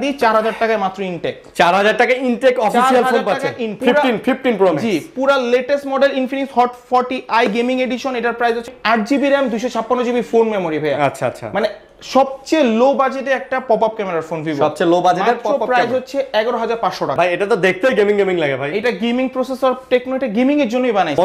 দিয়ে 4000 টাকায় মাত্র ইনটেক। 4000 টাকা ইনটেক অফিশিয়াল ফোন পাচ্ছেন 15 প্রো ম্যাক্স। জি, পুরো latest model Infinix hot 40i gaming edition. এটার প্রাইস হচ্ছে 8GB RAM 256GB phone memory ভাই। আচ্ছা আচ্ছা, মানে সবচেয়ে লো বাজেটে একটা পপআপ ক্যামেরার ফোন ভিভো। সবচেয়ে লো বাজেটের পপআপ প্রাইস হচ্ছে 11500 টাকা। ভাই এটা তো দেখতেই গেমিং লাগে ভাই। এটা গেমিং প্রসেসর টেকনো, এটা গেমিং এর জন্যই বানাইছে।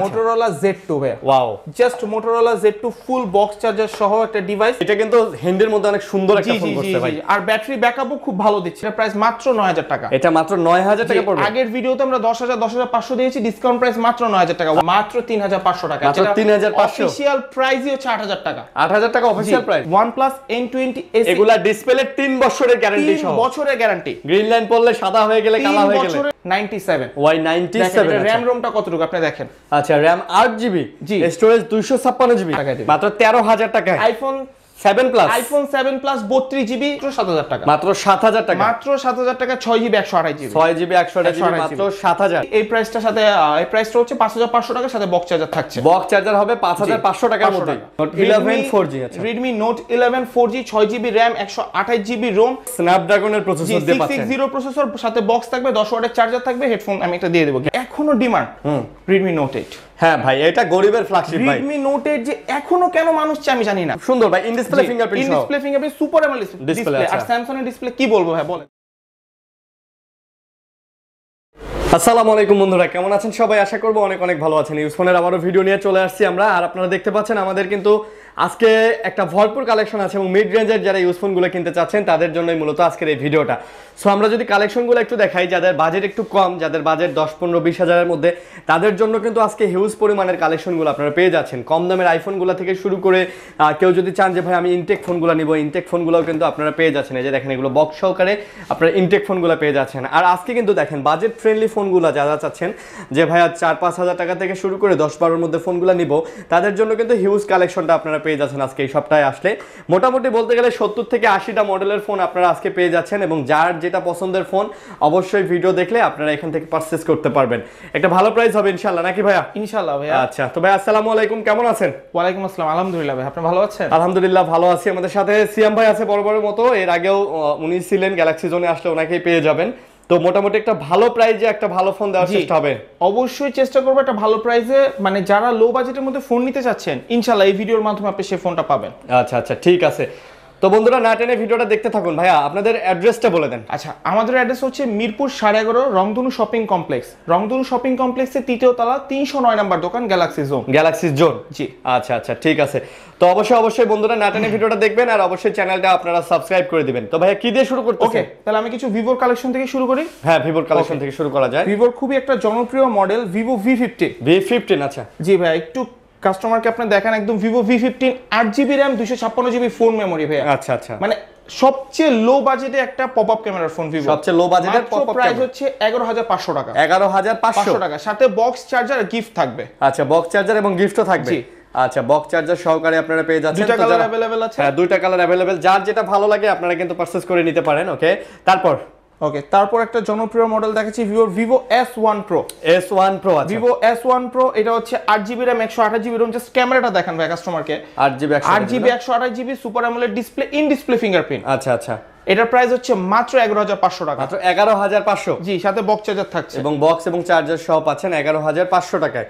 মোটরোলা Z2 ভাই। Wow, just Motorola Z2 full box charger সহ একটা ডিভাইস। এটা কিন্তু হ্যান্ডের মধ্যে অনেক সুন্দর একটা ফোন করতে ভাই। আর ব্যাটারি ব্যাকআপও খুব ভালো দিচ্ছে। এটা প্রাইস মাত্র 9000 টাকা। এটা মাত্র 9000 টাকা পড়বে। আগের ভিডিওতে আমরা 10500 দিয়েছি, ডিসকাউন্ট প্রাইস মাত্র 9000 টাকা, মাত্র 3500 টাকা। মাত্র 3500। অফিশিয়াল প্রাইসই হচ্ছে 8000 টাকা। 8000 টাকা অফিশিয়াল প্রাইস। OnePlus N20s এগুলা ডিসপ্লে 3 বছরের গ্যারান্টি সহ। 3 বছরের গ্যারান্টি। গ্রিন লাইন পড়লে সাদা হয়ে গেলে কালো হয়ে গেলে 97 Y97। র‍্যাম রোমটা কতটুকু আপনি দেখেন। আচ্ছা, র‍্যাম 8GB, স্টোরেজ 256GB, মাত্র 13000 টাকা। IPhone 7 plus, iPhone 7 plus 32GB 7000 টাকা। মাত্র 7000 টাকা। মাত্র 7000 টাকা 6GB 128GB। 6GB 128GB মাত্র 7000। এই প্রাইসটার সাথে এই প্রাইসটা হচ্ছে 5500 টাকার সাথে বক্স চার্জার থাকছে। বক্স চার্জার হবে 5500 টাকার মধ্যে। Note 11 4G। আচ্ছা, Redmi Note 11 4G 6GB RAM 128GB ROM, স্ন্যাপড্রাগনের প্রসেসর দিয়ে পাচ্ছেন। 660 প্রসেসর সাথে বক্স থাকবে, 10 ওয়াটের চার্জার থাকবে, হেডফোন আমি একটা দিয়ে দেব। এখনো ডিমান্ড Redmi Note 8। হ্যাঁ ভাই, এটা গরিবের ফ্ল্যাগশিপ ভাই। Redmi Note 8 যে এখনো কেন মানুষ চায় আমি জানি না। সুন্দর ভাই, ইন ডিসপ্লে ফিঙ্গারপ্রিন্ট সহ। Display fingerprint super AMOLED display. আর স্যামসাং এর ডিসপ্লে কি বলবো ভাই, বলেন। আসসালামু আলাইকুম বন্ধুরা, কেমন আছেন সবাই? আশা করব অনেক অনেক ভালো আছেন। ইউজফোনের আবারও ভিডিও নিয়ে চলে আসছি আমরা। আর আপনারা দেখতে পাচ্ছেন আমাদের কিন্তু আজকে একটা ভরপুর কালেকশন আছে এবং মিড রেঞ্জের যারা ইউজফোনগুলো কিনতে চাচ্ছেন তাদের জন্যই মূলত আজকের এই ভিডিওটা। সো আমরা যদি কালেকশনগুলো একটু দেখাই, যাদের বাজেট একটু কম, যাদের বাজেট 10-15-20 হাজারের মধ্যে, তাদের জন্য কিন্তু আজকে হিউজ পরিমাণের কালেকশনগুলো আপনারা পেয়ে যাচ্ছেন। কম দামের আইফোনগুলো থেকে শুরু করে কেউ যদি চান যে ভাই আমি ইনটেক ফোনগুলো নিব, ইনটেক ফোনগুলোও কিন্তু আপনারা পেয়ে যাচ্ছেন। এই যে দেখেন, এগুলো বক্স সহকারে আপনারা ইনটেক ফোনগুলো পেয়ে যাচ্ছেন। আর আজকে কিন্তু দেখেন বাজেট ফ্রেন্ডলি ফোনগুলো যারা চাচ্ছেন যে ভাই 4-5 হাজার টাকা থেকে শুরু করে 10-12 মধ্যে ফোনগুলো নিব, তাদের জন্য কিন্তু হিউজ কালেকশনটা আপনারা পেয়ে যাচ্ছেন আজকে এই সপ্তাহে আসলে। মোটামুটি বলতে গেলে 70 থেকে 80টা মডেলের ফোন আপনারা আজকে পেয়ে যাচ্ছেন এবং যার যেটা পছন্দের ফোন অবশ্যই ভিডিও দেখলে আপনারা এখান থেকে পারচেজ করতে পারবেন। একটা ভালো প্রাইস হবে ইনশাআল্লাহ, নাকি ভাইয়া? ইনশাআল্লাহ ভাইয়া। আচ্ছা, তো ভাই আসসালামু আলাইকুম, কেমন আছেন? ওয়ালাইকুম আসসালাম, আলহামদুলিল্লাহ ভাই, আপনি ভালো আছেন? আলহামদুলিল্লাহ ভালো আছি। আমাদের সাথে সিয়াম ভাই আছে বড় মতো, এর আগেও উনি ছিলেন, গ্যালাক্সি জোনে আসলে ওনাকেই পেয়ে যাবেন। তো মোটামুটি একটা ভালো প্রাইজে একটা ভালো ফোন দেওয়ার চেষ্টা হবে। অবশ্যই চেষ্টা করবো একটা ভালো প্রাইসে, মানে যারা লো বাজেটের মধ্যে ফোন নিতে চাচ্ছেন ইনশাআল্লাহ এই ভিডিওর মাধ্যমে আপনি সেই ফোনটা পাবেন। আচ্ছা আচ্ছা, ঠিক আছে। তো বন্ধুরা না টেনে ভিডিওটা দেখতে থাকুন। ভাইয়া আপনাদের অ্যাড্রেসটা বলে দেন। আচ্ছা, আমাদের অ্যাড্রেস হচ্ছে মিরপুর 11.5 রংধনু শপিং কমপ্লেক্স। রংধনু শপিং কমপ্লেক্সের 3য় তলা 309 নম্বর দোকান, গ্যালাক্সি জোন। গ্যালাক্সি জোন, জি। আচ্ছা আচ্ছা, ঠিক আছে। তো অবশ্যই বন্ধুরা না টেনে ভিডিওটা দেখবেন আর অবশ্যই চ্যানেলটা আপনারা সাবস্ক্রাইব করে দিবেন। তো ভাইয়া কি দিয়ে শুরু করতে? ওকে, তাহলে আমি কিছু ভিভোর কালেকশন থেকে শুরু করি। হ্যাঁ, ভিভোর কালেকশন থেকে শুরু করা যায়। ভিভোর খুবই একটা জনপ্রিয় মডেল ভিভো V50। V15, আচ্ছা। জি ভাই, একটু কাস্টমারকে আপনি দেখেন, একদম Vivo V15 8GB RAM 256GB phone memory ভাই। আচ্ছা আচ্ছা, মানে সবচেয়ে লো বাজেটে একটা পপআপ ক্যামেরার ফোন ভিভো। সবচেয়ে লো বাজেটের পপআপ প্রাইস হচ্ছে 11500 টাকা। 11500 টাকা, সাথে বক্স চার্জার আর গিফট থাকবে। আচ্ছা, বক্স চার্জার এবং গিফটও থাকবে। আচ্ছা, বক্স চার্জার সহকারে আপনারা পেয়ে যাচ্ছেন। দুইটা কালার अवेलेबल আছে। হ্যাঁ, দুইটা কালার अवेलेबल, যার যেটা ভালো লাগে আপনারা কিন্তু পারচেজ করে নিতে পারেন। ওকে, তারপর একটা জনপ্রিয় মডেল দেখাচ্ছি, Vivo S1 Pro। S1 Pro, আচ্ছা। ভিভো S1 Pro, এটা হচ্ছে 8GB RAM 128GB ROM। Just ক্যামেরাটা দেখেন ভাই কাস্টমারকে। 8GB 128GB super AMOLED display, in display fingerprint. আচ্ছা আচ্ছা, এটার প্রাইস হচ্ছে মাত্র 11500 টাকা। মাত্র 11500। জি, সাথে বক্স চার্জার থাকছে এবং বক্স এবং চার্জার সহ পাচ্ছেন 11500 টাকায়।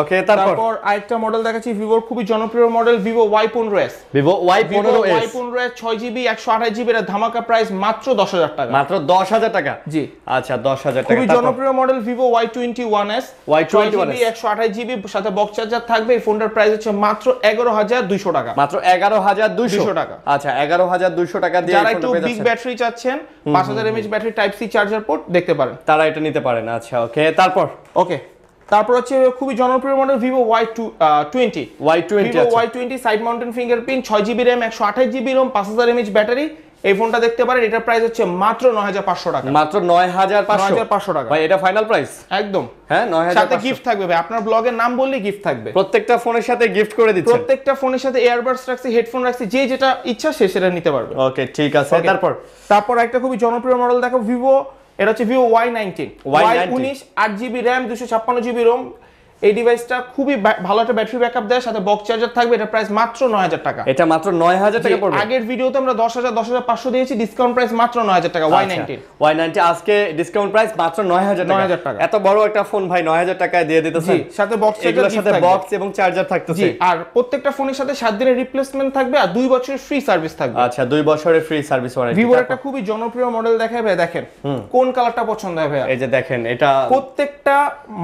ওকে, তারপর আরেকটা মডেল দেখাচ্ছি, ভিভোর খুবই জনপ্রিয় model Vivo Y15s। Vivo Y15s 6GB 128GB এর ধামাকা প্রাইস মাত্র 10000 টাকা। মাত্র 10000 টাকা। জি, আচ্ছা, 10000 টাকা। খুবই জনপ্রিয় model Vivo Y21s। 6GB 128GB সাথে বক্স চার্জার থাকবে। এই ফোনটার প্রাইস হচ্ছে মাত্র 11200 টাকা। মাত্র 11200 টাকা। আচ্ছা, 11200 টাকা দিয়ে যারা একটু বিগ ব্যাটারি চাচ্ছেন, 5000 mAh battery type C charger port দেখতে পারেন, তারা এটা নিতে পারেন। আচ্ছা, ওকে, তারপর হচ্ছে খুবই জনপ্রিয় model Vivo Y20 side mounted fingerprint, 6GB RAM 128GB ROM, 5000 mAh battery. এই ফোনটা দেখতে পারেন, এটার প্রাইস হচ্ছে মাত্র 9500 টাকা। মাত্র 9500 টাকা ভাই, এটা ফাইনাল প্রাইস একদম। হ্যাঁ, 9500। সাথে গিফট থাকবে ভাই, আপনার ব্লগের নাম বললেই গিফট থাকবে। প্রত্যেকটা ফোনের সাথে গিফট করে দিচ্ছেন। প্রত্যেকটা ফোনের সাথে এয়ারবাডস রাখছি, হেডফোন রাখছি, যে যেটা ইচ্ছা সে সেটা নিতে পারবে। ওকে, ঠিক আছে। তারপর একটা খুবই জনপ্রিয় মডেল দেখো, ভিভো, এটা হচ্ছে Vivo Y19 8GB RAM 256GB ROM। এই ডিভাইসটা খুবই ভালো একটা ব্যাটারি ব্যাকআপ দেয়, সাথে বক্স চার্জার থাকবে। এটা প্রাইস মাত্র 9000 টাকা। এটা মাত্র 9000 টাকা পড়বে। আগের ভিডিওতে আমরা 10500 দিয়েছি, ডিসকাউন্ট প্রাইস মাত্র 9000 টাকা। Y90 আজকে ডিসকাউন্ট প্রাইস মাত্র 9000 টাকা। এত বড় একটা ফোন ভাই 9000 টাকায় দিয়ে দিতেছেন। সাথে বক্স চার্জার, সাথে বক্স এবং চার্জার থাকতেছে। আর প্রত্যেকটা ফোনের সাথে 7 দিনের রিপ্লেসমেন্ট থাকবে আর 2 বছরের ফ্রি সার্ভিস থাকবে। আচ্ছা 2 বছরের ফ্রি সার্ভিস ওয়ারেন্টি। ভিভোর একটা খুবই জনপ্রিয় মডেল দেখায় ভাই, দেখেন কোন কালারটা পছন্দ হয় ভাই? এই যে দেখেন, এটা প্রত্যেকটা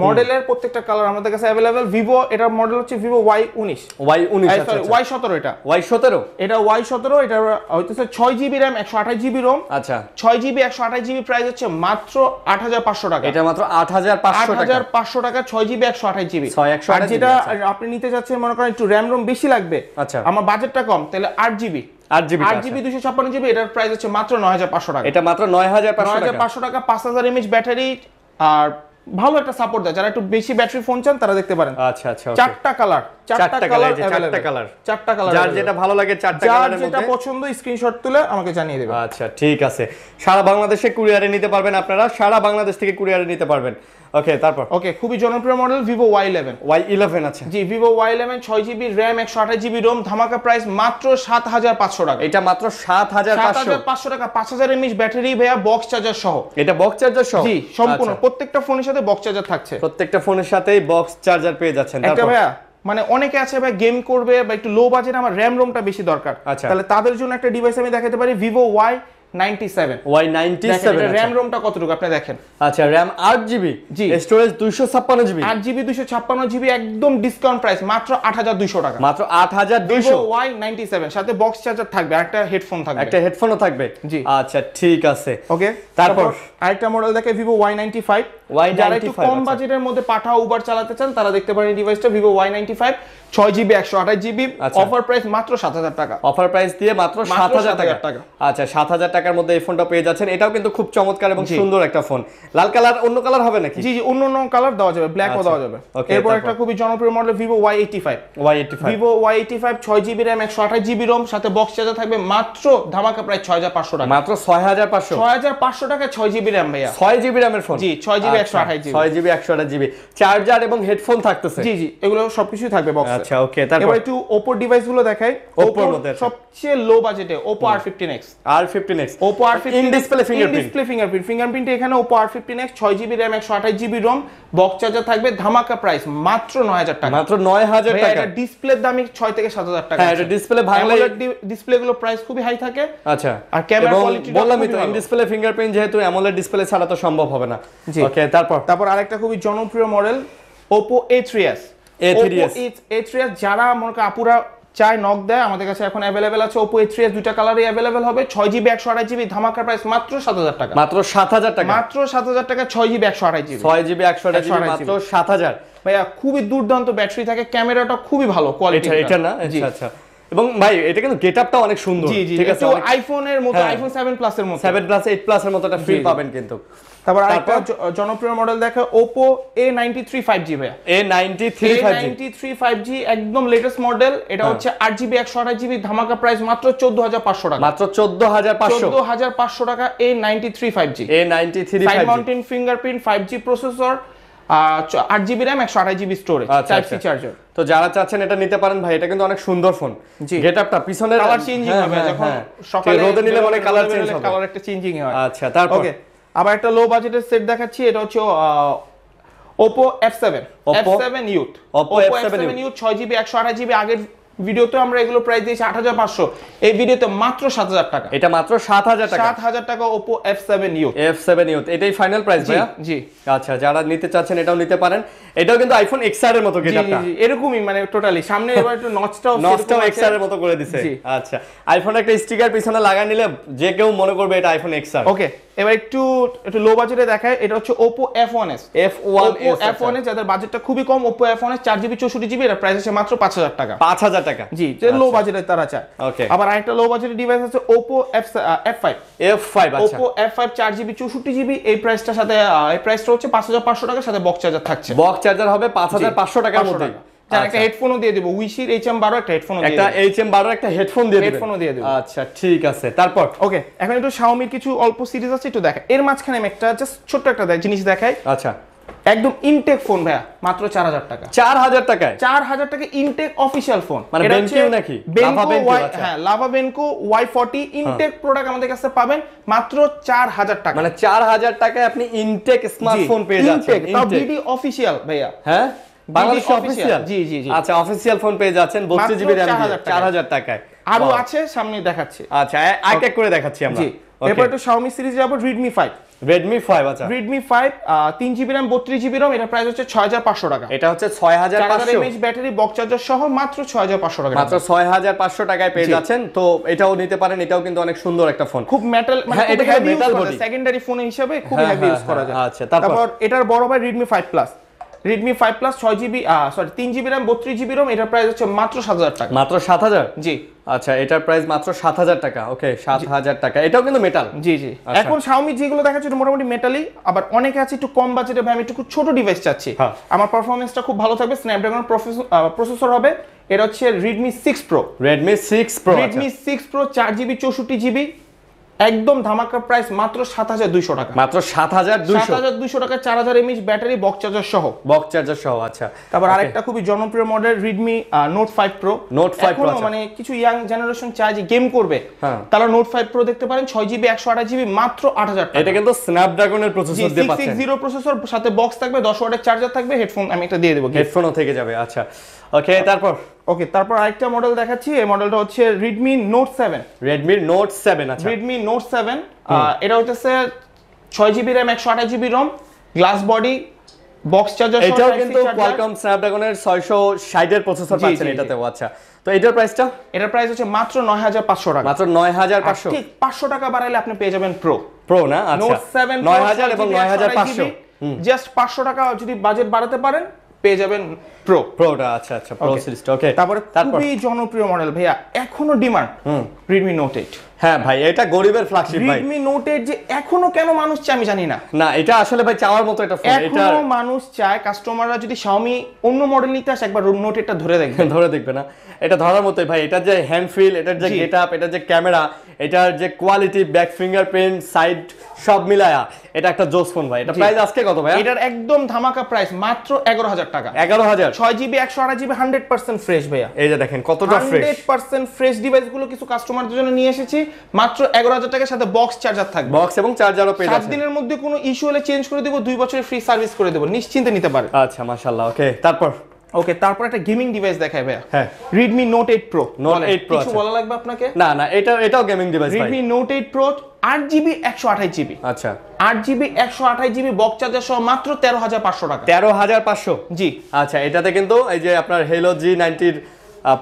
মডেলের প্রত্যেকটা কালার আমাদের কাছে अवेलेबल। ভিভো এটার মডেল হচ্ছে ভিভো Y19 আচ্ছা Y17। এটা Y17, এটা Y17। এটা হইতেছে 6GB RAM 128GB ROM। আচ্ছা 6GB 128GB প্রাইস হচ্ছে মাত্র 8500 টাকা। এটা মাত্র 8500 টাকা। 8500 টাকা 6GB 128GB। আর 128GB যেটা আপনি নিতে যাচ্ছেন মনে করেন একটু RAM ROM বেশি লাগবে, আচ্ছা আমার বাজেটটা কম, তাহলে 8GB 256GB, এটার প্রাইস হচ্ছে মাত্র 9500 টাকা। এটা মাত্র 9500 টাকা। 5000 mAh ব্যাটারি আর ভালো একটা সাপোর্ট দেয়। যারা একটু বেশি ব্যাটারি ফোন চান তারা দেখতে পারেন। আচ্ছা আচ্ছা, চারটা কালার যার যেটা ভালো লাগে চারটা কালারের মধ্যে যেটা পছন্দ স্ক্রিনশট তুলে আমাকে জানিয়ে দেবেন। আচ্ছা ঠিক আছে, সারা বাংলাদেশে কুরিয়ারে নিতে পারবেন আপনারা, সারা বাংলাদেশ থেকে কুরিয়ারে নিতে পারবেন। ওকে তারপর খুবই জনপ্রিয় মডেল ভিভো Y11 আছে। জি Vivo Y11 6GB RAM 128GB ROM, ধামাকা প্রাইস মাত্র 7500 টাকা। এটা মাত্র 7500 টাকা। 5000 mAh ব্যাটারি ভাইয়া, বক্স চার্জার সহ। এটা বক্স চার্জার সহ? জি সম্পূর্ণ। প্রত্যেকটা ফোনের সাথে বক্স চার্জার থাকছে। প্রত্যেকটা ফোনের সাথেই বক্স চার্জার পেয়ে যাচ্ছেন। একটা ভাইয়া মানে অনেকে আছে ভাই গেম করবে বা একটু লো বাজেট, আমার RAM ROMটা বেশি দরকার, তাহলে তাদের জন্য একটা ডিভাইস আমি দেখাতে পারি ভিভো Y97। RAM ROMটা কতটুকু আপনি দেখেন। আচ্ছা RAM 8GB, storage 256GB। 8GB 256GB একদম ডিসকাউন্ট প্রাইস মাত্র 8200 টাকা। মাত্র 8200। Y97 সাথে বক্স চার্জার থাকবে, একটা হেডফোন থাকবে। একটা হেডফোনও থাকবে। জি আচ্ছা ঠিক আছে। ওকে তারপর আরেকটা মডেল দেখে ভিভো Y95। যারা একটু কম বাজেটের মধ্যে পাঠাও উবার চালাতে চান তারা দেখতে পারেন ডিভাইসটা Vivo Y95 6GB 128GB, offer price মাত্র 7000 টাকা। অফার প্রাইস দিয়ে মাত্র 7000 টাকা। আচ্ছা 7000 টাকার মধ্যে এই ফোনটা পেয়ে যাচ্ছেন। এটাও কিন্তু খুব চমৎকার এবং সুন্দর একটা ফোন। লাল কালার, অন্য কালার হবে নাকি? জি অন্য কালার দেওয়া যাবে, ব্ল্যাকও দেওয়া যাবে। এরপর একটা খুবই জনপ্রিয় model Vivo Y85। Vivo Y85 6GB RAM 128GB ROM, সাথে বক্স চার্জার থাকবে মাত্র ধামাকা প্রাইস 6500 টাকা। মাত্র 6500 টাকা 6GB RAM ভাইয়া। 6GB RAM এর ফোন। জি 6GB 128GB। 6GB 128GB charger এবং হেডফোন থাকতেছে। জি এগুলো সবকিছুই থাকবে বক্সে। আচ্ছা ওকে তারপর এবার একটু Oppo ডিভাইস গুলো দেখাই। Oppo সবচেয়ে লো বাজেটে Oppo R15X। Oppo R15 in display fingerprint এখানে Oppo R15X 6GB RAM 128GB ROM, box charger থাকবে, ধামাকা প্রাইস মাত্র 9000 টাকা। মাত্র 9000 টাকা। এটা ডিসপ্লের দামই 6 থেকে 7000 টাকা। হ্যাঁ এটা ডিসপ্লে ভাঙলে ডিসপ্লে গুলো প্রাইস খুবই হাই থাকে। আচ্ছা আর ক্যামেরা কোয়ালিটি বললামই তো ইন ডিসপ্লে ফিঙ্গারপ্রিন্ট, যেহেতু AMOLED ডিসপ্লে ছাড়া তো সম্ভব হবে না। ওকে তারপর আরেকটা খুবই জনপ্রিয় মডেল Oppo A3s। A3s যারা মনে করেন আপুরা চাই নক দেয়, আমাদের কাছে এখন अवेलेबल আছে Oppo A3s, দুইটা কালারই अवेलेबल হবে। 6GB 128GB, ধামাকা প্রাইস মাত্র 7000 টাকা। মাত্র 7000 টাকা। মাত্র 7000 টাকা 6GB 128GB। 6GB 128GB মাত্র 7000। ভাইয়া খুবই দুর্দান্ত ব্যাটারি থাকে, ক্যামেরাটা খুবই ভালো কোয়ালিটি। এটা না? আচ্ছা এবং ভাই এটা কিন্তু গেটআপটা অনেক সুন্দর। ঠিক আছে, আইফোনের মতো, আইফোন 7 প্লাস এর মতো, 7 প্লাস 8 প্লাস এর মতো একটা ফ্রি পাবেন কিন্তু। তারপর আরেকটা জনপ্রিয় মডেল দেখো Oppo A93 5G ভাই। A93 5G একদম লেটেস্ট মডেল। এটা হচ্ছে 8GB 128GB, ধামাকা প্রাইস মাত্র 14500 টাকা। মাত্র 14500 টাকা A93 5G। Side mounted fingerprint 5G processor, 8GB RAM 128GB storage, type C charger. তো যারা চাচ্ছেন এটা নিতে পারেন ভাই, এটা কিন্তু অনেক সুন্দর ফোন। গেটআপটা পিছনের কালার চেঞ্জিং হবে, যখন সকালে রোদে নিলে মানে কালার চেঞ্জ হবে, কালার একটা চেঞ্জিং হয়। আচ্ছা তারপর আবার একটা লো বাজেটের সেট দেখাচ্ছি। এটা হচ্ছে Oppo F7 Youth। Oppo F7 Youth 6GB 128GB। আগের ভিডিওতে আমরা এগুলো প্রাইস দিয়েছি 8500, এই ভিডিওতে মাত্র 7000 টাকা। এটা মাত্র 7000 টাকা। 7000 টাকা Oppo F7 Youth। এটাই ফাইনাল প্রাইস ভাইয়া? জি আচ্ছা যারা নিতে চাচ্ছেন এটাও নিতে পারেন। এটাও কিন্তু আইফোন XR এর মতো গেটআপটা। জি এরকমই মানে টোটালি সামনে এবার একটু নচটাও XR এর মতো করে দিয়েছে। আচ্ছা আইফোন একটা স্টিকার পিছনে লাগায় নিলে যে কেউ মনে করবে এটা আইফোন XR। ওকে এবার একটু লো বাজেটে দেখায়। এটা হচ্ছে Oppo F1s। F1s যাদের বাজেটটা খুবই কম, Oppo F1s 4GB 64GB, এর প্রাইস আছে মাত্র 5000 টাকা। 5000 টাকা। জি যে লো বাজেটে তারা চায়। ওকে আবার আরেকটা লো বাজেটের ডিভাইস আছে Oppo F5। আচ্ছা Oppo F5 4GB 64GB, এই প্রাইসটার সাথে এই প্রাইসটা হচ্ছে 5500 টাকার সাথে বক্স চার্জার থাকছে। বক্স চার্জার হবে 5500 টাকার মধ্যে। যারা একটা হেডফোনও দিয়ে দেব, উইশির HM12 একটা হেডফোনও দিয়ে দেব। একটা HM12 একটা হেডফোন দিয়ে দেব। আচ্ছা ঠিক আছে তারপর ওকে এখন একটু Xiaomi কিছু অল্প সিরিজ আছে একটু দেখা। এর মাঝখানে আমি একটা জাস্ট ছোট্ট একটা জিনিস দেখাই। আচ্ছা একদম ইনটেক ফোন ভাইয়া, মাত্র 4000 টাকা। 4000 টাকায় 4000 টাকা ইনটেক অফিশিয়াল ফোন, মানে বেনকিউ নাকি? হ্যাঁ, lava Benco Y40 intact product আমাদের কাছে পাবেন মাত্র 4000 টাকা। মানে 4000 টাকায় আপনি ইনটেক স্মার্টফোন পেয়ে যাচ্ছেন। তাও বিডি অফিশিয়াল ভাইয়া। হ্যাঁ, বাংলাদেশ অফিশিয়াল। জি জি জি। আচ্ছা, অফিশিয়াল ফোন পেয়ে যাচ্ছেন 32 জিবি র‍্যাম দিয়ে 4000 টাকায়। আরো আছে, সামনে দেখাচ্ছি। আচ্ছা, এক এক করে দেখাচ্ছি আমরা। জি, এরপর একটু Xiaomi সিরিজ যাব, Redmi 5। Redmi 5, আচ্ছা Redmi 5 3 GB RAM 32 GB ROM, এটা প্রাইস হচ্ছে 6500 টাকা। এটা হচ্ছে 6500 mAh ব্যাটারি, বক্স চার্জার সহ মাত্র 6500 টাকা। মাত্র 6500 টাকায় পেয়ে যাচ্ছেন। তো এটাও নিতে পারেন, এটাও কিন্তু অনেক সুন্দর একটা ফোন, খুব মেটাল, মানে এটা মেটাল বডি, সেকেন্ডারি ফোন হিসেবে খুব হেভি ইউজ করা যায়। আচ্ছা, তারপর এটার বড় ভাই Redmi 5 Plus। Redmi 5 Plus 6 GB 3 GB RAM 32 GB ROM, এটার প্রাইস হচ্ছে মাত্র 7000 টাকা। মাত্র 7000? জি। আচ্ছা, এটার প্রাইস মাত্র 7000 টাকা। ওকে, 7000 টাকা। এটাও কিন্তু মেটাল। জি জি। এখন Xiaomi যেগুলো দেখাচ্ছে এটা মোটামুটি মেটালই, আবার অনেকে আছে একটু কম বাজেটে, ভাই আমি একটু ছোট ডিভাইস চাচ্ছি, আমার পারফরম্যান্সটা খুব ভালো থাকবে, স্ন্যাপড্রাগন প্রসেসর হবে, এটা হচ্ছে Redmi 6 Pro। Redmi 6 Pro, Redmi 6 Pro 4 GB 64 GB, একদম ধামাকা প্রাইস মাত্র 7200 টাকা। মাত্র 7200 টাকা, 4000 mAh ব্যাটারি, বক্স চার্জার সহ। বক্স চার্জার সহ, আচ্ছা। তারপর আরেকটা খুবই জনপ্রিয় model Redmi Note 5 Pro। Note 5 Pro, মানে কিছু ইয়াং জেনারেশন চায় যে গেম করবে, তারা Note 5 Pro দেখতে পারেন, 6 জিবি 128 জিবি, মাত্র 8000 টাকা। এটা কিন্তু স্ন্যাপড্রাগনের প্রসেসর দিয়ে পাচ্ছেন। 660 প্রসেসর, সাথে বক্স থাকবে, 10 ওয়াটের চার্জার থাকবে, হেডফোন আমি একটা দিয়ে দেব, হেডফোনও থেকে যাবে। আচ্ছা, ওকে। তারপর আরেকটা মডেল দেখাচ্ছি, এই মডেলটা হচ্ছে Redmi Note 7। Redmi Note 7, আচ্ছা। Redmi Note 7 এটা হচ্ছে 6 GB RAM 128 GB ROM, glass body, box charger সহ। এটাও কিন্তু Qualcomm Snapdragon-এর 660 এর প্রসেসর পাচ্ছেন এটাতেও, আচ্ছা। তো এটার প্রাইসটা? এটার প্রাইস হচ্ছে মাত্র 9500 টাকা। মাত্র 9500। ঠিক 500 টাকা বাড়াইলে আপনি পেয়ে যাবেন প্রো না? আচ্ছা, Note 7 9000 এবং 9500, জাস্ট 500 টাকা যদি বাজেট বাড়াতে পারেন পেয়ে যাবেন প্রোটা। আচ্ছা, প্রো সিরিজটা। ওকে। তারপরে খুবই জনপ্রিয় মডেল ভাইয়া, এখনো ডিমান্ড, Redmi Note 8। হ্যাঁ ভাই, এটা গরিবের ফ্ল্যাগশিপ ভাই। Redmi Note 8 যে এখনো কেন মানুষ চায় আমি জানি না। না, এটা আসলে ভাই চাওয়ার মতো একটা ফোন। এটা এখনো মানুষ চায়, কাস্টমাররা যদি Xiaomi অন্য মডেল নিতে আসে একবার Note 8টা ধরে দেখবে না, এটা ধরার মতোই ভাই। এটার যে হ্যান্ড ফিল, এটার যে গেটআপ, এটার যে ক্যামেরা, এটার যে কোয়ালিটি, ব্যাক ফিঙ্গারপ্রিন্ট, সাইড সব মিলায়া এটা একটা জোস ফোন ভাই। এটা প্রাইস আজকে কত ভাই? এটার একদম ধামাকা প্রাইস মাত্র 11000 টাকা। 11000? 6 জিবি 128 জিবি 100% ফ্রেশ ভাইয়া। এই যে দেখেন কতটা ফ্রেশ, 100% ফ্রেশ ডিভাইসগুলো কিছু কাস্টমারদের জন্য নিয়ে এসেছি, মাত্র 11000 টাকার সাথে বক্স চার্জার থাকবে। বক্স এবং চার্জারও পেয়ে যাচ্ছেন। 7 দিনের মধ্যে কোনো ইস্যু হলে চেঞ্জ করে দেব, 2 বছরের ফ্রি সার্ভিস করে দেব, নিশ্চিন্তে নিতে পারেন। আচ্ছা, মাশাআল্লাহ। ওকে, তারপর একটা গেমিং ডিভাইস দেখাই ভাইয়া। হ্যাঁ, Redmi Note 8 Pro। Note 8 Pro, কিছু বলা লাগবে আপনাকে? না, এটাও গেমিং ডিভাইস ভাই। Redmi Note 8 Pro 8 GB 128 GB, আচ্ছা, 8 জিবি 128 জিবি বক্স চার্জার সহ মাত্র 13500 টাকা। 13500? জি। আচ্ছা, এটাতে কিন্তু এই যে আপনার Helio G90 এর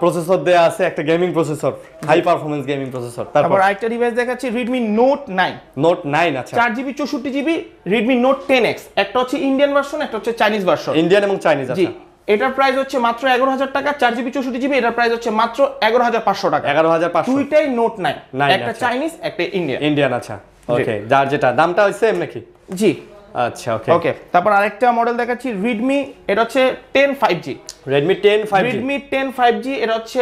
প্রসেসর দেয়া আছে, একটা gaming processor, high performance gaming processor. তারপর আরেকটা ডিভাইস দেখাচ্ছি Redmi Note 9। Note 9, আচ্ছা। 4 GB 64 GB Redmi Note 10X, একটা হচ্ছে ইন্ডিয়ান ভার্সন, একটা হচ্ছে চাইনিজ ভার্সন। ইন্ডিয়ান এবং চাইনিজ, আচ্ছা। এটার প্রাইস হচ্ছে মাত্র 11000 টাকা। 4 জিবি 64 জিবি, এটার প্রাইস হচ্ছে মাত্র 11500 টাকা। 11500? দুইটাই Note 9, একটা চাইনিজ একটা ইন্ডিয়ান, আচ্ছা। ওকে, যার যেটা দামটা হচ্ছে সেম নাকি? জি। আচ্ছা, ওকে। তারপর আরেকটা মডেল দেখাচ্ছি Redmi, এটা হচ্ছে 10 5G। Redmi 10 5G? Redmi 10 5G, এটা হচ্ছে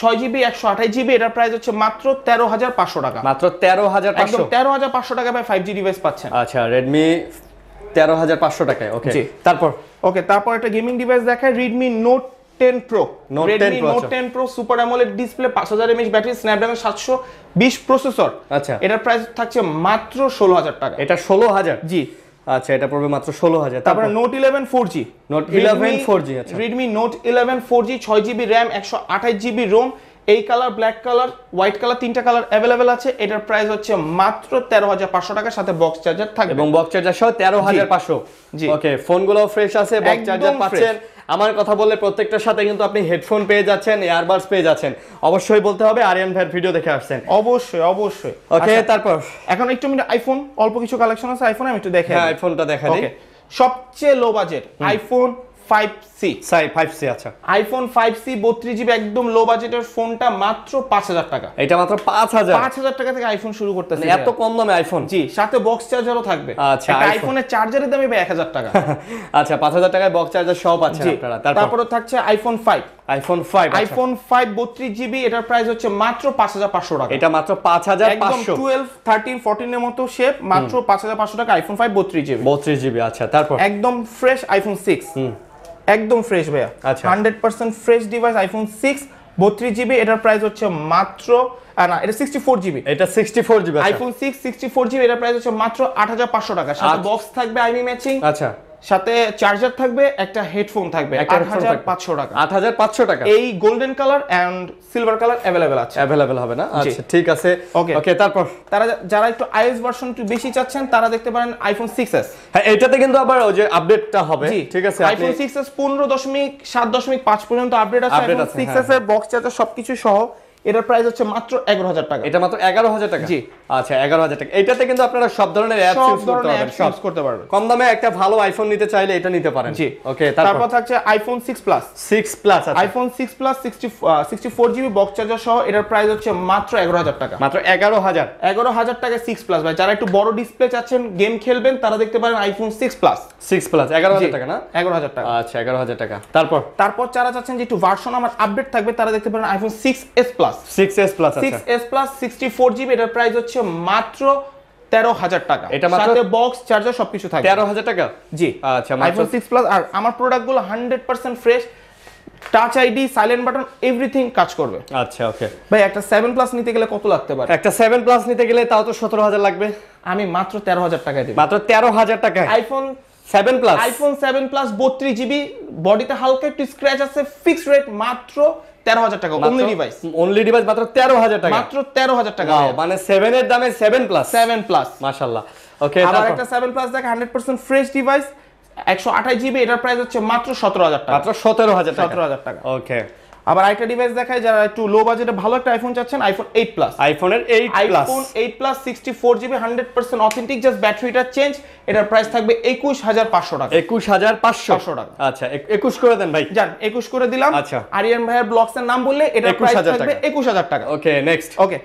6 জিবি 128 জিবি, এটার প্রাইস হচ্ছে মাত্র 13500 টাকা। মাত্র 13500? একদম 13500 টাকা ভাই 5G ডিভাইস পাচ্ছেন। আচ্ছা, Redmi 13500 টাকায়। ওকে, তারপর একটা গেমিং ডিভাইস দেখায় Redmi Note 10 Pro। Redmi Note 10 Pro super AMOLED display, 5000 mAh battery, Snapdragon 720 processor. আচ্ছা, এটার প্রাইস থাকছে মাত্র 16000 টাকা। এটা 16000? জি। আচ্ছা, এটা পড়বে মাত্র 16000। তারপর Note 11 4G। Note 11 4G, আচ্ছা। Redmi Note 11 4G, 6 GB RAM 128 GB ROM, এই colour, black colour, white colour, তিনটা কালার अवेलेबल আছে। এটার প্রাইস হচ্ছে মাত্র 13500 টাকা, সাথে বক্স চার্জার থাকবে এবং বক্স চার্জার সহ 13500। জি। ওকে, ফোনগুলো ফ্রেশ আছে, বক্স চার্জার পাচ্ছেন। আমার কথা বললে প্রত্যেকটার সাথে কিন্তু আপনি হেডফোন পেয়ে যাচ্ছেন, ইয়ারবাডস পেয়ে যাচ্ছেন। অবশ্যই বলতে হবে আরিয়ান ভাইয়ের ভিডিও দেখে আসছেন। অবশ্যই। ওকে, তারপর এখন একটু আইফোন, অল্প কিছু কালেকশন আছে আইফোন, আমি একটু দেখাই। হ্যাঁ, আইফোনটা দেখা দিই। সবচেয়ে low budget iPhone 5C 5C আচ্ছা আইফোন 5C 32GB একদম লো বাজেটের ফোনটা মাত্র 5000 টাকা। এটা মাত্র 5000 টাকা থেকে আইফোন শুরু করতেছে। এত কম দামে আইফোন? জি, সাথে বক্স চার্জারও থাকবে। আচ্ছা, আইফোনের চার্জারের দামই 1000 টাকা। আচ্ছা 5000 টাকায় বক্স চার্জার সব পাচ্ছেন আপনারা। তারপরে থাকছে আইফোন 5 আইফোন 5 32GB, এটার প্রাইস হচ্ছে মাত্র 5500 টাকা। এটা মাত্র 5500 একদম 12 13 14 এর মতো শেপ, মাত্র 5500 টাকা আইফোন 5 32GB। আচ্ছা তারপর একদম ফ্রেশ আইফোন 6 একদম ফ্রেশ ভাইয়া। আচ্ছা 100% ফ্রেশ ডিভাইস আইফোন 6 32GB, এটার প্রাইস হচ্ছে মাত্র না এটা 64GB। এটা 64GB আইফোন 6 64GB, এটার প্রাইস হচ্ছে মাত্র 8500 টাকা। সাথে বক্স থাকবে আইমি ম্যাচিং, আচ্ছা সাথে চার্জার থাকবে, একটা হেডফোন থাকবে, 8500 টাকা। 8500 টাকা। এই golden colour and silver colour available আছে। अवेलेबल হবে না? আচ্ছা ঠিক আছে। ওকে তারপর তারা যারা একটু আইএস ভার্সন একটু বেশি চাচ্ছেন তারা দেখতে পারেন আইফোন 6s। হ্যাঁ এটাতে কিন্তু আবার ওই যে আপডেটটা হবে। ঠিক আছে আইফোন 6s 15.7.5 পর্যন্ত আপডেট আছে। আইফোন 6s এর বক্স চার্জার সবকিছু সহ এটার প্রাইস হচ্ছে মাত্র 11000 টাকা। এটা মাত্র 11000 টাকা? জি আচ্ছা 11000 টাকা। এটাতে কিন্তু আপনারা সব ধরনের অ্যাপস ইউজ করতে পারবেন। কম দামে একটা ভালো আইফোন নিতে চাইলে এটা নিতে পারেন। জি ওকে তারপর থাকছে আইফোন 6 প্লাস আচ্ছা iPhone 6 plus 64GB box charger সহ এটার প্রাইস হচ্ছে মাত্র 11000 টাকা। মাত্র 11000 টাকা 6 প্লাস ভাই। যারা একটু বড় ডিসপ্লে চাচ্ছেন গেম খেলবেন তারা দেখতে পারেন আইফোন 6 প্লাস 11000 টাকা না? 11000 টাকা। আচ্ছা 11000 টাকা। তারপর যারা চাচ্ছেন যে একটু ভার্সন আমার আপডেট থাকবে তারা দেখতে পারেন iPhone 6s plus 6s plus 64GB, এটার প্রাইস হচ্ছে মাত্র 13000 টাকা। এটা মাত্র সাথে বক্স চার্জার সবকিছু থাকবে। 13000 টাকা? জি আচ্ছা আইফোন 6 প্লাস। আর আমার প্রোডাক্টগুলো 100% fresh, touch ID, silent button, everything কাজ করবে। আচ্ছা ওকে ভাই একটা 7 প্লাস নিতে গেলে কত লাগতে পারে? একটা 7 প্লাস নিতে গেলে তাও তো 17000 লাগবে। আমি মাত্র 13000 টাকায় দেব। মাত্র 13000 টাকায় আইফোন 7 প্লাস 32GB, বডিতে হালকা একটু স্ক্র্যাচ আছে, ফিক্সড রেট মাত্র 13000 টাকা। অনলি ডিভাইস মাত্র 13000 টাকা। মাত্র 13000 টাকা। মানে 7 এর দামে 7 প্লাস মাশাআল্লাহ। ওকে আবার একটা 7 প্লাস দেখে 100% ফ্রেশ ডিভাইস 128GB, এটার প্রাইস হচ্ছে মাত্র 17000 টাকা। মাত্র 17000 টাকা। 17000 টাকা। ওকে আবার আরেকটা ডিভাইস দেখায় যারা একটু লো বাজেটে ভালো একটা আইফোন চাচ্ছেন, আইফোন 8 প্লাস। আইফোনের 8 প্লাস 64GB 100% অথেন্টিক, জাস্ট ব্যাটারিটা চেঞ্জ, এটার প্রাইস থাকবে 21500 টাকা। 21500 টাকা। আচ্ছা 21 করে দেন ভাই। জান 21 করে দিলাম। আচ্ছা আরিয়ান ভাইয়ের ব্লগস এর নাম বললে এটার প্রাইস থাকবে 21000 টাকা। Okay next. ওকে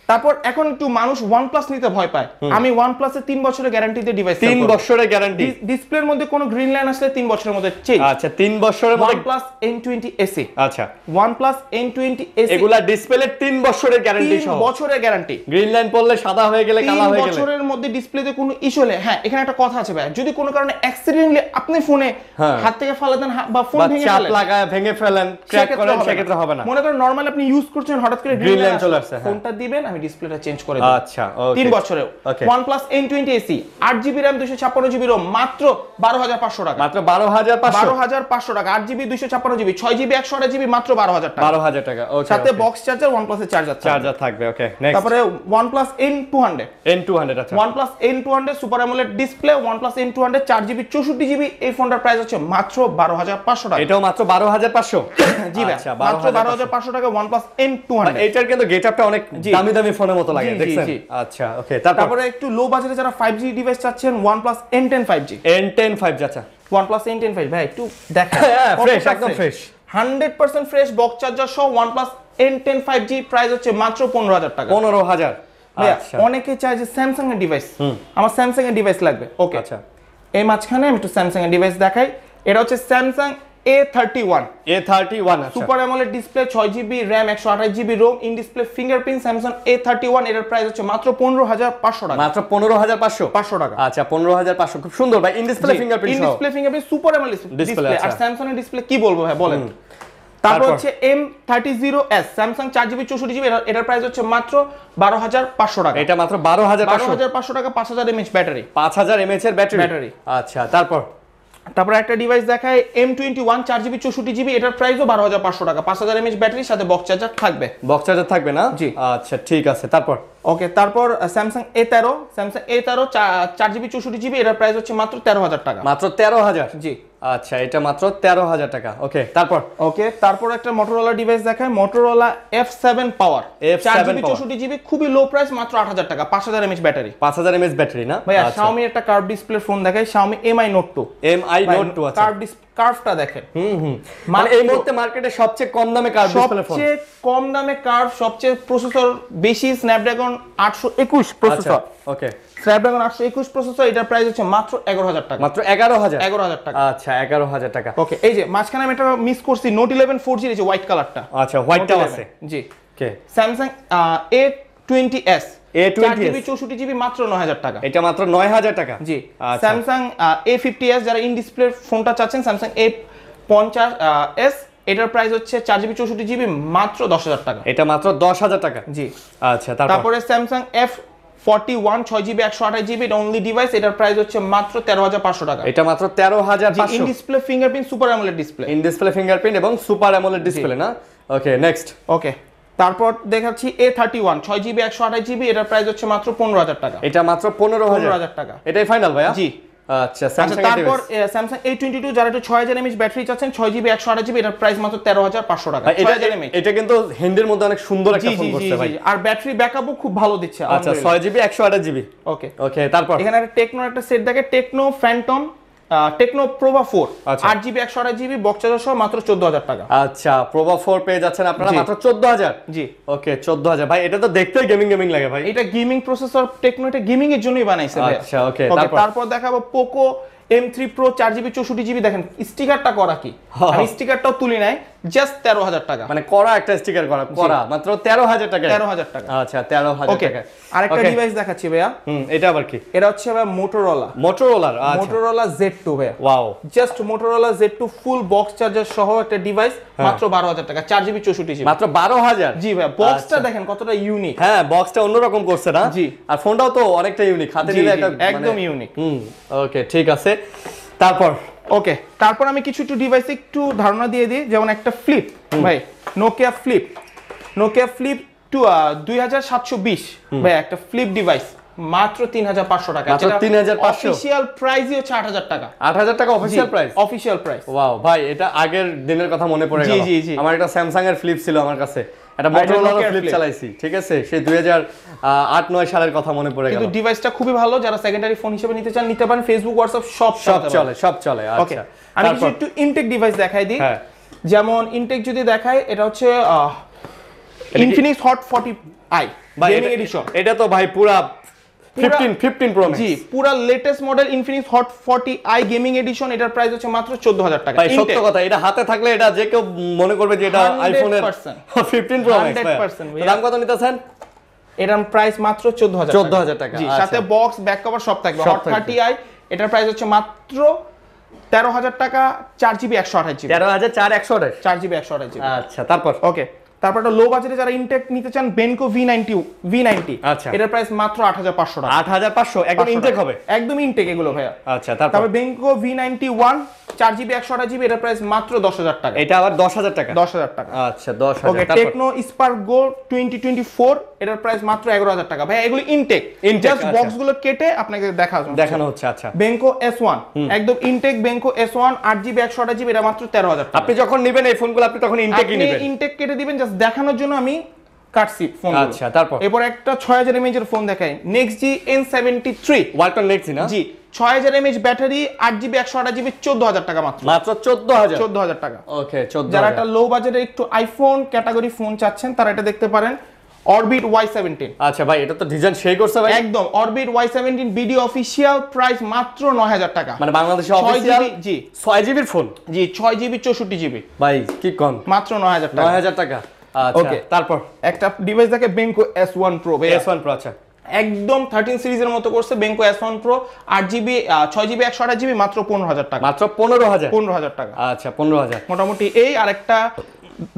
তারপর এখন একটু মানুষ OnePlus নিতে ভয় পায়। আমি OnePlus এর 3 বছরের গ্যারান্টি দিয়ে ডিভাইস 3 বছরের গ্যারান্টি। ডিসপ্লের মধ্যে কোনো গ্রিন লাইন আসলে 3 বছরের মধ্যে চেঞ্জ। আচ্ছা 3 বছরের মধ্যে OnePlus N20 SE। আচ্ছা OnePlus N20 SE এগুলা ডিসপ্লে 3 বছরের গ্যারান্টি সহ। 3 বছরের গ্যারান্টি। গ্রিন লাইন পড়লে সাদা হয়ে গেলে কালো হয়ে গেলে 3 বছরের মধ্যে ডিসপ্লেতে কোনো ইস্যু হলে, হ্যাঁ এখানে একটা কথা আছে ভাই, যদি কোনো কারণে অ্যাক্সিডেন্টলি আপনি ফোনে হাত থেকে ফালা দেন বা ফোন ভেঙে ফেলেন, চাপ লাগায় ভেঙে ফেলেন, ক্র্যাক করেন, সেক্ষেত্রে হবে না। মনে করেন নরমালি আপনি ইউজ করছেন, হঠাৎ করে গ্রিন লাইন চলে আসছে, ফোনটা দিবেন, আমি ডিসপ্লেটা চেঞ্জ করে দেব। আচ্ছা ওকে 3 বছরেও। OnePlus N20 SE 8GB RAM 256GB ROM মাত্র 12500 টাকা। মাত্র 12500 টাকা। 8GB 256GB 6GB 128GB মাত্র 12000 টাকা। 12000 টাকা। ওকে সাথে বক্স চার্জার, OnePlus এর চার্জার থাকবে। Okay next. তারপরে OnePlus N200 আচ্ছা OnePlus N200 super AMOLED display, OnePlus N200 4GB 64GB, এই ফোনটার প্রাইস হচ্ছে মাত্র 12500 টাকা। এটাও মাত্র 12500? জি ভাই মাত্র 12500 টাকা OnePlus N200। এটার কিন্তু গেটআপটা অনেক দামি ফোনের মতো লাগে, দেখছেন? আচ্ছা ওকে তারপরে একটু লো বাজেটে যারা 5G ডিভাইস চাচ্ছেন, OnePlus N10 5G। N10 5G আচ্ছা OnePlus N10 5G ভাই একটু দেখেন, ফ্রেশ একদম ফ্রেশ 100% ফ্রেশ বক্স চার্জার সহ OnePlus N10 5G, প্রাইস হচ্ছে মাত্র 15000 টাকা। 15000। আচ্ছা অনেকে চায় যে স্যামসাং এর ডিভাইস, আমার স্যামসাং এর ডিভাইস লাগবে। ওকে আচ্ছা এই মাঝখানে আমি একটু স্যামসাং এর ডিভাইস দেখাই। এটা হচ্ছে স্যামসাং A31 আচ্ছা super AMOLED display 6GB RAM 128GB ROM in display fingerprint Samsung A31, এর প্রাইস হচ্ছে মাত্র 15500 টাকা। মাত্র 15500 টাকা। আচ্ছা 15500 খুব সুন্দর ভাই। In display fingerprint in display fingerprint super AMOLED display. আর স্যামসাং এর ডিসপ্লে কি বলবো ভাই বলেন। তারপর হচ্ছে M30s স্যামসাং 4GB 64GB, এটার প্রাইস হচ্ছে মাত্র 12500 টাকা। এটা মাত্র 12500 টাকা। 5000 mAh ব্যাটারি, 5000 mAh এর ব্যাটারি। আচ্ছা তারপর একটা ডিভাইস দেখায় M21 4GB 64GB, এটার প্রাইসও 12500 টাকা। 5000 mAh ব্যাটারির সাথে বক্স চার্জার থাকবে না? জি আচ্ছা ঠিক আছে। তারপর স্যামসাং A13 4GB 64GB, এটার প্রাইস হচ্ছে মাত্র 13000 টাকা। মাত্র 13000? জি আচ্ছা এটা মাত্র 13,000 টাকা। ওকে তারপর একটা মোটরোলা ডিভাইস দেখায়, মোটরোলা F7 পাওয়ার, 4GB 64GB, খুবই লো প্রাইস, মাত্র 8000 টাকা, 5000 mAh ব্যাটারি। 5000 mAh ব্যাটারি না ভাই? Xiaomi একটা কার্ভ ডিসপ্লে ফোন দেখায়, Xiaomi Mi Note 2। আচ্ছা কার্ভটা দেখেন। মানে এই মুহূর্তে মার্কেটে সবচেয়ে কম দামে কার্ভ ডিসপ্লে ফোন, সবচেয়ে কম দামে কার্ভ, সবচেয়ে প্রসেসর বেশি, স্ন্যাপড্রাগন 821 প্রসেসর। ওকে স্ন্যাপড্রাগন 821 প্রসেসর, এটার প্রাইস হচ্ছে মাত্র 11000 টাকা। মাত্র 11000 টাকা। আচ্ছা 11000 টাকা। ওকে, এই যে মাঝখানে আমি এটা মিস করছি, নোট 11 4G, এই যে হোয়াইট কালারটা। আচ্ছা হোয়াইটটাও আছে। জি ওকে, Samsung A20s, A20s 4GB 64GB, মাত্র 9000 টাকা। এটা মাত্র 9000 টাকা। জি স্যামসাং A50s, যারা ইন ডিসপ্লে ফোনটা চাচ্ছেন, স্যামসাং A50s, এটার প্রাইস হচ্ছে 4GB 64GB, মাত্র 10000 টাকা। এটা মাত্র 10000 টাকা। জি আচ্ছা তারপরে স্যামসাং F41 6GB 128GB, এটা অনলি ডিভাইস, এটার প্রাইস হচ্ছে মাত্র 13500 টাকা। এটা মাত্র 13500। In display fingerprint, super AMOLED display. In display fingerprint এবং সুপার অ্যামোলেড ডিসপ্লে না? Okay next. ওকে, তারপর দেখাচ্ছি A31 6GB 128GB, এটার প্রাইস হচ্ছে মাত্র 15000 টাকা। এটা মাত্র 15000 টাকা। এটাই ফাইনাল ভাইয়া? জি। আচ্ছা স্যামসাং তারপর স্যামসাং A22, যারা একটু 6000 mAh ব্যাটারি চাচ্ছেন, 6GB 128GB, এটার প্রাইস মাত্র 13500 টাকা। 6000 mAh, এটা কিন্তু হ্যান্ডের মধ্যে অনেক সুন্দর একটা ফোন করছে ভাই, আর ব্যাটারি ব্যাকআপও খুব ভালো দিচ্ছে। আচ্ছা 6GB 128GB। ওকে তারপর এখানে একটা টেকনোর একটা সেট দেখে, Tecno Phantom, Tecno Pova 4 8GB 128GB, box charger সহ, মাত্র 14000 টাকা। আচ্ছা প্রোভা 4 পেয়ে যাচ্ছেন আপনারা মাত্র 14000। জি ওকে 14000 ভাই, এটা তো দেখতে গেমিং লাগে ভাই। এটা গেমিং প্রসেসর, টেকনো এটা গেমিং এর জন্যই বানাইছে ভাই। আচ্ছা ওকে তারপর দেখাবো Poco M3 Pro 4GB 64GB, দেখেন স্টিকারটা করা কি, আমি স্টিকারটাও তুলি নাই, জাস্ট 13000 টাকা। মানে করা একটা স্টিকার করা মাত্র 13000 টাকা। 13000 টাকা। আচ্ছা 13000 টাকা। আরেকটা ডিভাইস দেখাচ্ছি ভাইয়া। এটা আবার কি? এটা হচ্ছে ভাই মোটরোলা। আচ্ছা মোটরোলা Z2 ভাইয়া। Wow, just Motorola Z2 full box charger সহ একটা ডিভাইস, মাত্র 12000 টাকা, 4GB 64GB, মাত্র 12000। জি ভাই, বক্সটা দেখেন কতটা ইউনিক। হ্যাঁ বক্সটা অন্যরকম করছে না? জি। আর ফোনটাও তো অনেকটা ইউনিক, হাতে নিলে এটা একদম ইউনিক। ওকে ঠিক আছে। তারপর আমি কিছু ডিভাইস একটু ধারণা দিয়ে দিই, যেমন একটা ফ্লিপ ভাই, নোকিয়া ফ্লিপ 2720 ভাই, একটা ফ্লিপ ডিভাইস, মাত্র 3500 টাকা। মাত্র 3500। অফিশিয়াল প্রাইসই হচ্ছে 8000 টাকা। 8000 টাকা official price? Official price. Wow ভাই, এটা আগের দিনের কথা মনে পড়ে গেল। জি। আমার একটা স্যামসাং এর ফ্লিপ ছিল আমার কাছে, একটা মোটরোলা ফ্লিপ চালাইছি, ঠিক আছে, সেই 2008-9 সালের কথা মনে পড়ে গেল। কিন্তু ডিভাইসটা খুবই ভালো, যারা সেকেন্ডারি ফোন হিসেবে নিতে চান নিতে পারেন, ফেসবুক হোয়াটসঅ্যাপ সব চলে। আচ্ছা আমি কিছু একটু ইনটেক ডিভাইস দেখাই দিই। যেমন ইনটেক যদি দেখাই, এটা হচ্ছে Infinix Hot 40i gaming addition. এটা তো ভাই পুরা 15 Pro Max। জি, পুরা latest model Infinix Hot 40i gaming edition, এটার প্রাইস হচ্ছে মাত্র 14000 টাকা। ভাই সত্য কথা, এটা হাতে থাকলে এটা যে কেউ মনে করবে যে এটা আইফোনের 15 Pro Max। 100%। দাম কত নিতেছেন? এটার প্রাইস মাত্র 14000 টাকা। জি, সাথে বক্স ব্যাক কভার সব থাকবে। Hot 30i এটার প্রাইস হচ্ছে মাত্র 13000 টাকা, 4GB 128GB। 13000 4GB 128GB। আচ্ছা তারপর তারপর একটা লো বাজেটে যারা ইনটেক নিতে চান, বেনকো V90, আচ্ছা এটার প্রাইস মাত্র 8500 টাকা। 8500 একদম ইনটেক হবে? একদম ইনটেক এগুলো ভাইয়া। আচ্ছা তারপর বেনকো V91 4GB 128GB, এটার প্রাইস মাত্র 10000 টাকা। এটা আবার 10000 টাকা? 10000 টাকা। আচ্ছা 10000। ওকে, টেকনো স্পার্ক গো 2024, এটার প্রাইস মাত্র 11000 টাকা। ভাই এগুলো ইনটেক, জাস্ট বক্স গুলো কেটে আপনাকে দেখানো হচ্ছে। আচ্ছা বেনকো S1 একদম intact, Benco S1 8GB 128GB, এটা মাত্র 13000 টাকা। আপনি যখন নেবেন এই ফোনগুলো আপনি তখন ইনটেকই নেবেন? ইনটেক কেটে দিবেন, জাস্ট দেখানোর জন্য আমি কাটছি ফোন। আচ্ছা তারপর এরপর একটা 6000 mAh এর ফোন দেখাই, নেক্সট N73 ওয়ালটন নেক্সট না? জি, 6000 mAh ব্যাটারি, 8GB 128GB, 14000 টাকা মাত্র। 14000 টাকা। ওকে 14000। যারা একটা লো বাজেটের একটু আইফোন ক্যাটাগরি ফোন চাচ্ছেন, তারা এটা দেখতে পারেন, Orbit Y17। আচ্ছা ভাই, এটা তো ডিজাইন সেই করছে ভাই একদম। Orbit Y17 video official price মাত্র 9000 টাকা। মানে বাংলাদেশে অফিশিয়াল? জি 6GB এর ফোন। জি 6GB 64GB ভাই কি কোন, মাত্র 9000 টাকা। 9000 টাকা। আচ্ছা তারপর একটা ডিভাইস দেখে, Benco S1 Pro। S1 Pro আচ্ছা একদম 13 সিরিজের মতো করছে, Benco S1 Pro 8GB 6GB 128GB, মাত্র 15000 টাকা। মাত্র 15000 টাকা। আচ্ছা 15000 মোটামুটি এই। আরেকটা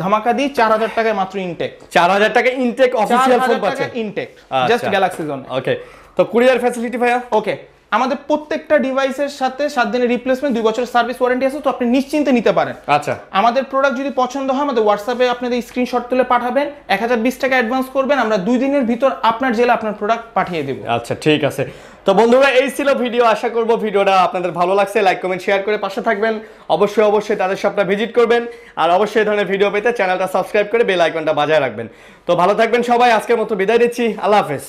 ধামাকা দি, 4000 টাকায় মাত্র ইনটেক। 4000 টাকা ইনটেক অফিশিয়াল ফোন পাচ্ছেন? ইনটেক জাস্ট গ্যালাক্সি জোন। ওকে, তো কুরিয়ার ফ্যাসিলিটি ভাইয়া? ওকে, আমাদের প্রত্যেকটা ডিভাইসের সাথে 7 দিনের রিপ্লেসমেন্ট, 2 বছরের সার্ভিস ওয়ারেন্টি আছে, তো আপনি নিশ্চিন্তে নিতে পারেন। আচ্ছা, আমাদের প্রোডাক্ট যদি পছন্দ হয় আমাদের হোয়াটসঅ্যাপে আপনাদের স্ক্রিনশট তুলে পাঠাবেন, 1020 টাকা অ্যাডভান্স করবেন, আমরা 2 দিনের ভিতর আপনার জেলা আপনার প্রোডাক্ট পাঠিয়ে দেব। আচ্ছা ঠিক আছে। তো বন্ধুরা এই ছিল ভিডিও, আশা করব ভিডিওটা আপনাদের ভালো লাগছে। লাইক কমেন্ট শেয়ার করে পাশে থাকবেন, অবশ্যই তাদের শপটা ভিজিট করবেন, আর অবশ্যই এই ধরনের ভিডিও পেতে চ্যানেলটা সাবস্ক্রাইব করে বেল আইকনটা বাজায় রাখবেন। তো ভালো থাকবেন সবাই, আজকের মতো বিদায় দিচ্ছি, আল্লাহ হাফেজ।